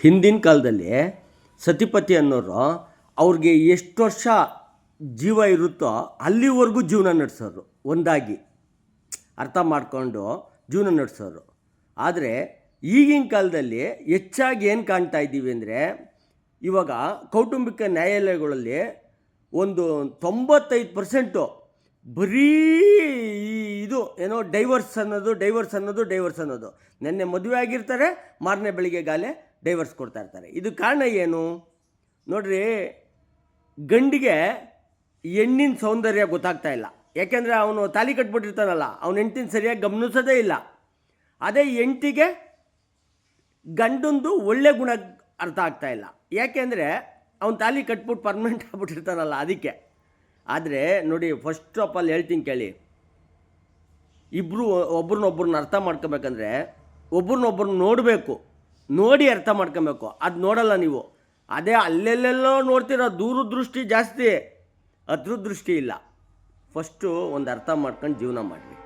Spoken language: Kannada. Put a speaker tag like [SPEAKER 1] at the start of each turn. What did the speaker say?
[SPEAKER 1] ಹಿಂದಿನ ಕಾಲದಲ್ಲಿ ಸತಿಪತಿ ಅನ್ನೋರು ಅವ್ರಿಗೆ ಎಷ್ಟು ವರ್ಷ ಜೀವ ಇರುತ್ತೋ ಅಲ್ಲಿವರೆಗೂ ಜೀವನ ನಡೆಸೋರು, ಒಂದಾಗಿ ಅರ್ಥ ಮಾಡಿಕೊಂಡು ಜೀವನ ನಡೆಸೋರು. ಆದರೆ ಈಗಿನ ಕಾಲದಲ್ಲಿ ಹೆಚ್ಚಾಗಿ ಏನು ಕಾಣ್ತಾ ಇದ್ದೀವಿ ಅಂದರೆ, ಇವಾಗ ಕೌಟುಂಬಿಕ ನ್ಯಾಯಾಲಯಗಳಲ್ಲಿ ಒಂದು 95% ಬರೀ ಇದು ಏನೋ ಡೈವರ್ಸ್ ಅನ್ನೋದು. ನೆನ್ನೆ ಮದುವೆ ಆಗಿರ್ತಾರೆ, ಮಾರನೇ ಬೆಳಿಗ್ಗೆಗಾಲೆ ಡೈವರ್ಸ್ ಕೊಡ್ತಾ ಇರ್ತಾರೆ. ಇದು ಕಾರಣ ಏನು ನೋಡ್ರಿ, ಗಂಡಿಗೆ ಹೆಣ್ಣಿನ ಸೌಂದರ್ಯ ಗೊತ್ತಾಗ್ತಾ ಇಲ್ಲ. ಯಾಕೆಂದರೆ ಅವನು ತಾಲಿ ಕಟ್ಬಿಟ್ಟಿರ್ತಾನಲ್ಲ, ಅವನ ಹೆಂಡ್ತಿನ ಸರಿಯಾಗಿ ಗಮನಿಸೋದೇ ಇಲ್ಲ. ಅದೇ ಹೆಂಡ್ತಿಗೆ ಗಂಡಂದು ಒಳ್ಳೆ ಗುಣ ಅರ್ಥ ಆಗ್ತಾ ಇಲ್ಲ. ಯಾಕೆಂದರೆ ಅವನು ತಾಲಿ ಕಟ್ಬಿಟ್ಟು ಪರ್ಮನೆಂಟ್ ಆಗ್ಬಿಟ್ಟಿರ್ತಾನಲ್ಲ, ಅದಕ್ಕೆ. ಆದರೆ ನೋಡಿ, ಫಸ್ಟ್ ಆಫ್ ಆಲ್ ಹೇಳ್ತೀನಿ ಕೇಳಿ, ಇಬ್ಬರು ಒಬ್ರನ್ನೊಬ್ರನ್ನ ಅರ್ಥ ಮಾಡ್ಕೋಬೇಕಂದ್ರೆ ಒಬ್ರನ್ನೊಬ್ರನ್ನ ನೋಡಬೇಕು, ನೋಡಿ ಅರ್ಥ ಮಾಡ್ಕೊಬೇಕು. ಅದು ನೋಡಲ್ಲ ನೀವು. ಅದೇ ಅಲ್ಲೆಲ್ಲೆಲ್ಲೋ ನೋಡ್ತೀರ, ದೂರದೃಷ್ಟಿ ಜಾಸ್ತಿ, ಹತ್ರದೃಷ್ಟಿ ಇಲ್ಲ. ಫಸ್ಟು ಒಂದು ಅರ್ಥ ಮಾಡ್ಕೊಂಡು ಜೀವನ ಮಾಡಿರಿ.